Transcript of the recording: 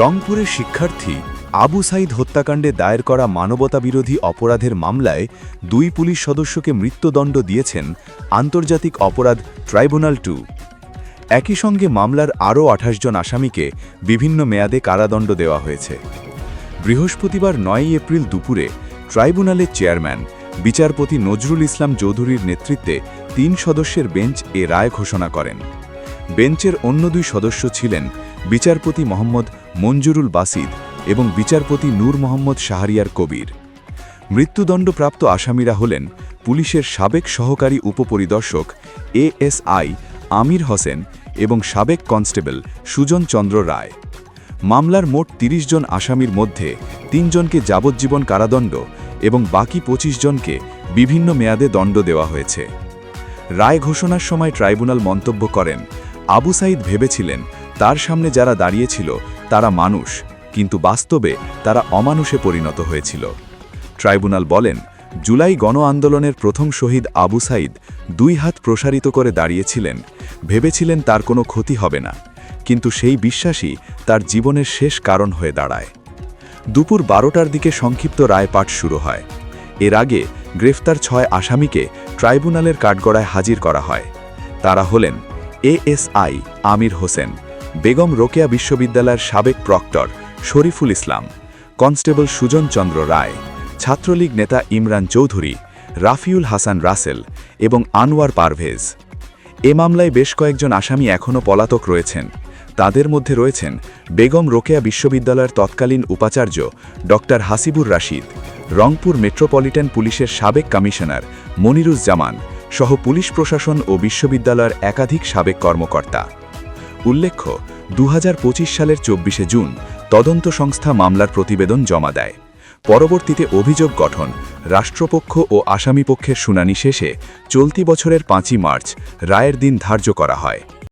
রংপুরের শিক্ষার্থী আবু সাইদ হত্যাকাণ্ডে দায়ের করা মানবতাবিরোধী অপরাধের মামলায় 2 পুলিশ সদস্যকে মৃত্যুদণ্ড দিয়েছেন আন্তর্জাতিক অপরাধ ট্রাইব্যুনাল 2। একই সঙ্গে মামলার আরও 28 জন আসামিকে বিভিন্ন মেয়াদে কারাদণ্ড দেওয়া হয়েছে। বৃহস্পতিবার 9 এপ্রিল দুপুরে ট্রাইব্যুনালের চেয়ারম্যান বিচারপতি নজরুল ইসলাম চৌধুরীর নেতৃত্বে 3 সদস্যের বেঞ্চ এ রায় ঘোষণা করেন। বেঞ্চের অন্য 2 সদস্য ছিলেন বিচারপতি মোহাম্মদ মঞ্জুরুল বাসিদ এবং বিচারপতি নূর মোহাম্মদ শাহরিয়ার কবির। মৃত্যুদণ্ডপ্রাপ্ত আসামিরা হলেন পুলিশের সাবেক সহকারী উপপরিদর্শক এএসআই আমির হোসেন এবং সাবেক কনস্টেবল সুজন চন্দ্র রায়। মামলার মোট 30 জন আসামির মধ্যে 3 জনকে যাবজ্জীবন কারাদণ্ড এবং বাকি 25 জনকে বিভিন্ন মেয়াদে দণ্ড দেওয়া হয়েছে। রায় ঘোষণার সময় ট্রাইব্যুনাল মন্তব্য করেন, আবু সাইদ ভেবেছিলেন তার সামনে যারা দাঁড়িয়েছিল তারা মানুষ, কিন্তু বাস্তবে তারা অমানুষে পরিণত হয়েছিল। ট্রাইব্যুনাল বলেন, জুলাই গণ আন্দোলনের প্রথম শহীদ আবু সাইদ 2 হাত প্রসারিত করে দাঁড়িয়েছিলেন, ভেবেছিলেন তার কোনো ক্ষতি হবে না, কিন্তু সেই বিশ্বাসই তার জীবনের শেষ কারণ হয়ে দাঁড়ায়। দুপুর 12টার দিকে সংক্ষিপ্ত রায় পাঠ শুরু হয়। এর আগে গ্রেফতার 6 আসামিকে ট্রাইব্যুনালের কাঠগড়ায় হাজির করা হয়। তারা হলেন এএসআই আমির হোসেন, বেগম রোকেয়া বিশ্ববিদ্যালয়ের সাবেক প্রক্টর শরীফুল ইসলাম, কনস্টেবল সুজন চন্দ্র রায়, ছাত্রলীগ নেতা ইমরান চৌধুরী, রাফিউল হাসান রাসেল এবং আনোয়ার পারভেজ। এ মামলায় বেশ কয়েকজন আসামি এখনও পলাতক রয়েছেন। তাদের মধ্যে রয়েছেন বেগম রোকেয়া বিশ্ববিদ্যালয়ের তৎকালীন উপাচার্য ডক্টর হাসিবুর রাশিদ, রংপুর মেট্রোপলিটন পুলিশের সাবেক কমিশনার মনিরুজ্জামান সহ পুলিশ প্রশাসন ও বিশ্ববিদ্যালয়ের একাধিক সাবেক কর্মকর্তা। উল্লেখ্য, 2025 সালের 24শে জুন তদন্ত সংস্থা মামলার প্রতিবেদন জমা দেয়। পরবর্তীতে অভিযোগ গঠন, রাষ্ট্রপক্ষ ও আসামিপক্ষের শুনানি শেষে চলতি বছরের 5ই মার্চ রায়ের দিন ধার্য করা হয়।